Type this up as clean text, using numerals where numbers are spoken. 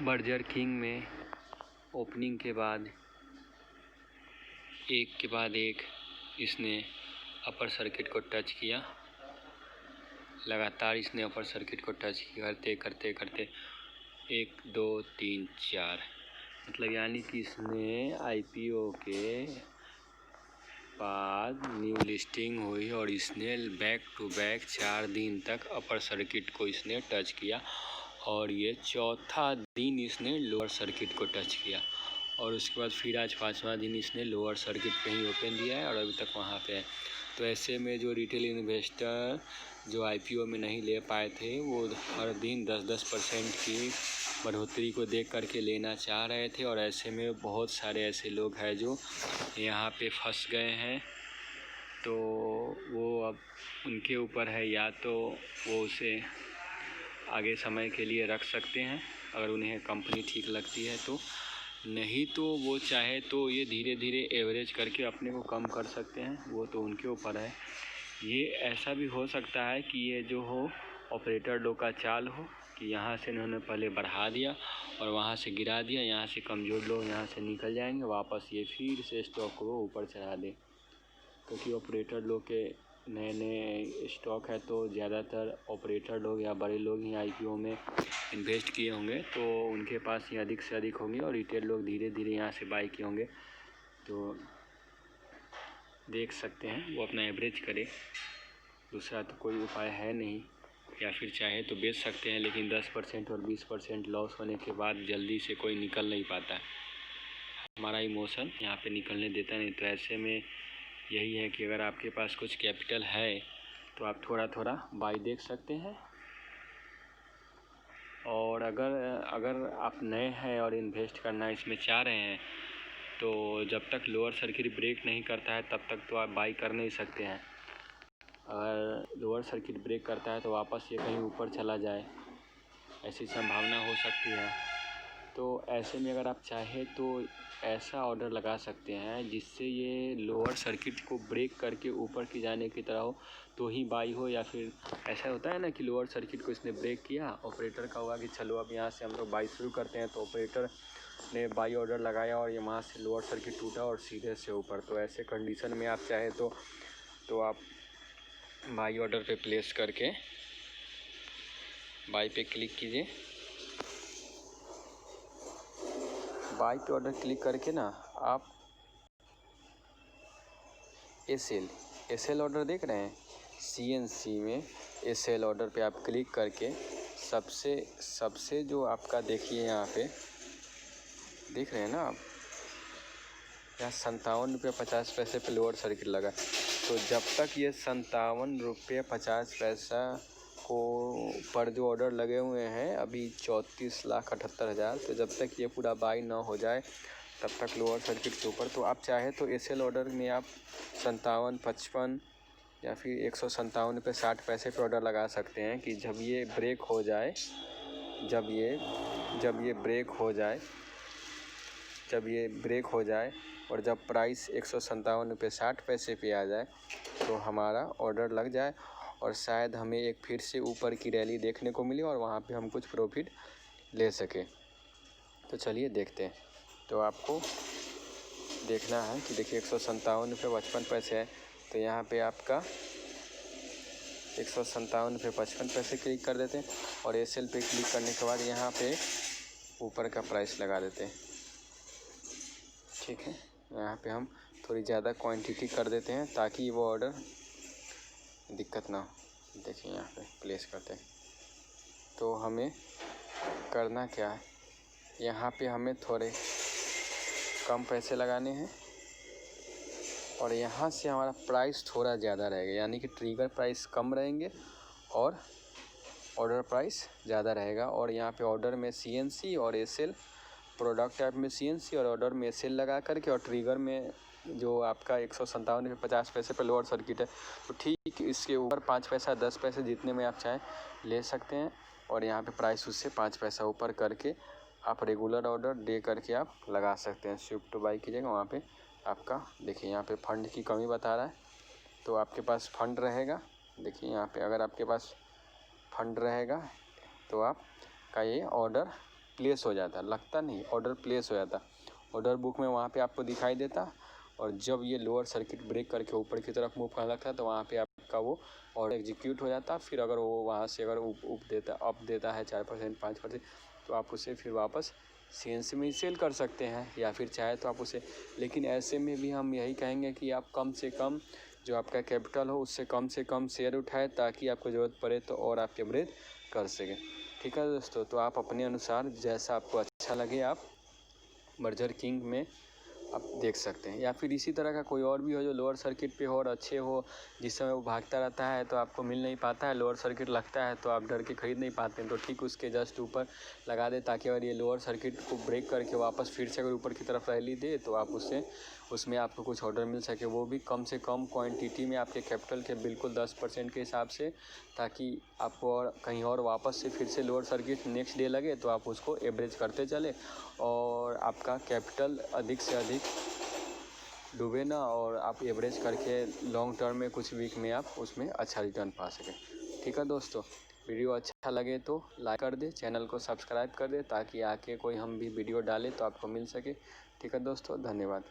Burger king में opening के बाद एक के बाद एक इसने अपर सर्किट को टच किया। लगातार इसने अपर सर्किट को टच करते करते करते 1 2 3 4 मतलब यानी कि इसने IPO के बाद न्यू लिस्टिंग हुई और इसने बैक टू बैक 4 दिन तक अपर सर्किट को इसने टच किया और ये चौथा दिन इसने लोअर सर्किट को टच किया और उसके बाद फिर आज 5वां दिन इसने लोअर सर्किट पे ही ओपन दिया है और अभी तक वहाँ पे है। तो ऐसे में जो रिटेल इन्वेस्टर जो IPO में नहीं ले पाए थे वो हर दिन 10% की बढ़ोतरी को देख करके लेना चाह रहे थे और ऐसे में बहुत सारे ऐसे लोग हैं जो यहाँ पे फंस गए हैं। तो वो अब उनके ऊपर है, या तो वो उसे आगे समय के लिए रख सकते हैं अगर उन्हें कंपनी ठीक लगती है तो, नहीं तो वो चाहे तो ये धीरे धीरे एवरेज करके अपने को कम कर सकते हैं, वो तो उनके ऊपर है। ये ऐसा भी हो सकता है कि ये जो हो ऑपरेटर लोग का चाल हो कि यहाँ से इन्होंने पहले बढ़ा दिया और वहाँ से गिरा दिया, यहाँ से कमज़ोर लोग यहाँ से निकल जाएंगे, वापस ये फिर से स्टॉक को ऊपर चढ़ा दे। क्योंकि ऑपरेटर लोग के नए नए स्टॉक है तो ज़्यादातर ऑपरेटर लोग या बड़े लोग ही IPO में इन्वेस्ट किए होंगे तो उनके पास ही अधिक से अधिक होंगे और रिटेल लोग धीरे धीरे यहाँ से बाई किए होंगे। तो देख सकते हैं वो अपना एवरेज करे, दूसरा तो कोई उपाय है नहीं, या फिर चाहे तो बेच सकते हैं, लेकिन 10% और 20% लॉस होने के बाद जल्दी से कोई निकल नहीं पाता है। हमारा इमोशन यहाँ पे निकलने देता नहीं। तो ऐसे में यही है कि अगर आपके पास कुछ कैपिटल है तो आप थोड़ा थोड़ा बाई देख सकते हैं। और अगर आप नए हैं और इन्वेस्ट करना इसमें चाह रहे हैं तो जब तक लोअर सर्किट ब्रेक नहीं करता है तब तक तो आप बाई कर नहीं सकते हैं। अगर लोअर सर्किट ब्रेक करता है तो वापस ये कहीं ऊपर चला जाए, ऐसी संभावना हो सकती है। तो ऐसे में अगर आप चाहें तो ऐसा ऑर्डर लगा सकते हैं जिससे ये लोअर सर्किट को ब्रेक करके ऊपर की जाने की तरह हो तो ही बाई हो, या फिर ऐसा होता है ना कि लोअर सर्किट को इसने ब्रेक किया, ऑपरेटर का हुआ कि चलो अब यहाँ से हम लोग बाई शुरू करते हैं, तो ऑपरेटर ने बाई ऑर्डर लगाया और ये वहाँ से लोअर सर्किट टूटा और सीधे से ऊपर। तो ऐसे कंडीशन में आप चाहे तो आप बाई ऑर्डर पे प्लेस करके बाई पे क्लिक कीजिए। बाई पे ऑर्डर क्लिक करके ना आप एसएल ऑर्डर देख रहे हैं, CNC में एसएल ऑर्डर पे आप क्लिक करके सबसे जो आपका देखिए यहाँ पे देख रहे हैं ना आप, यहाँ 57 रुपये 50 पैसे पे लोअर सर्किट लगा। तो जब तक ये 57 रुपये 50 पैसा को पर जो ऑर्डर लगे हुए हैं अभी 34,78,000, तो जब तक ये पूरा बाई ना हो जाए तब तक लोअर सर्किट के ऊपर। तो आप चाहे तो एसएल ऑर्डर में आप 57, 55 या फिर 157 रुपये 60 पैसे पे ऑर्डर लगा सकते हैं कि जब ये ब्रेक हो जाए, जब ये ब्रेक हो जाए और जब प्राइस 157 रुपये 60 पैसे पे आ जाए तो हमारा ऑर्डर लग जाए और शायद हमें एक फिर से ऊपर की रैली देखने को मिली और वहाँ पे हम कुछ प्रॉफिट ले सकें। तो चलिए देखते हैं। तो आपको देखना है कि देखिए 157 रुपये 55 पैसे है, तो यहाँ पे आपका 157 रुपये 55 पैसे क्लिक कर देते हैं और एसएल पे क्लिक करने के बाद यहाँ पे ऊपर का प्राइस लगा देते हैं। ठीक है, यहाँ पे हम थोड़ी ज़्यादा क्वांटिटी कर देते हैं ताकि वो ऑर्डर दिक्कत ना हो। देखिए यहाँ पे प्लेस करते हैं। तो हमें करना क्या है, यहाँ पे हमें थोड़े कम पैसे लगाने हैं और यहाँ से हमारा प्राइस थोड़ा ज़्यादा रहेगा, यानी कि ट्रिगर प्राइस कम रहेंगे और ऑर्डर प्राइस ज़्यादा रहेगा। और यहाँ पे ऑर्डर में CNC और एसएल, प्रोडक्ट टाइप में CNC और ऑर्डर में एसएल लगा करके, और ट्रिगर में जो आपका 157 रुपये 50 पैसे पर लोअर सर्किट है तो ठीक इसके ऊपर 5 पैसा 10 पैसे जितने में आप चाहें ले सकते हैं। और यहाँ पे प्राइस उससे 5 पैसा ऊपर करके आप रेगुलर ऑर्डर दे करके आप लगा सकते हैं। स्विफ्ट टू बाई कीजिएगा, वहाँ पे आपका देखिए यहाँ पे फंड की कमी बता रहा है, तो आपके पास फंड रहेगा। देखिए यहाँ पे अगर आपके पास फंड रहेगा तो आपका ये ऑर्डर प्लेस हो जाता, लगता नहीं, ऑर्डर प्लेस हो जाता। ऑर्डर बुक में वहाँ पे आपको दिखाई देता, और जब ये लोअर सर्किट ब्रेक करके ऊपर की तरफ मूव करने लगता है तो वहाँ पे आपका वो ऑर्डर एग्जीक्यूट हो जाता। फिर अगर वो वहाँ से अगर अप देता है 4% 5%, तो आप उसे फिर वापस CNC में सेल कर सकते हैं, या फिर चाहे तो आप उसे, लेकिन ऐसे में भी हम यही कहेंगे कि आप कम से कम जो आपका कैपिटल हो उससे कम से कम शेयर उठाए, ताकि आपको ज़रूरत पड़े तो और आप एवरेज कर सकें। ठीक है दोस्तों, तो आप अपने अनुसार जैसा आपको अच्छा लगे आप बर्जर किंग में आप देख सकते हैं, या फिर इसी तरह का कोई और भी हो जो लोअर सर्किट पे हो और अच्छे हो, जिस समय वो भागता रहता है तो आपको मिल नहीं पाता है, लोअर सर्किट लगता है तो आप डर के खरीद नहीं पाते हैं, तो ठीक उसके जस्ट ऊपर लगा दे, ताकि अगर ये लोअर सर्किट को ब्रेक करके वापस फिर से अगर ऊपर की तरफ रैली दे तो आप उसमें आपको कुछ ऑर्डर मिल सके, वो भी कम से कम क्वांटिटी में आपके कैपिटल के बिल्कुल 10% के हिसाब से, ताकि आपको और कहीं और वापस से फिर से लोअर सर्किट नेक्स्ट डे लगे तो आप उसको एवरेज करते चले, और आपका कैपिटल अधिक से अधिक डूबे ना, और आप एवरेज करके लॉन्ग टर्म में कुछ वीक में आप उसमें अच्छा रिटर्न पा सकें। ठीक है दोस्तों, वीडियो अच्छा लगे तो लाइक कर दे, चैनल को सब्सक्राइब कर दे, ताकि आके कोई हम भी वीडियो डालें तो आपको मिल सके। ठीक है दोस्तों, धन्यवाद।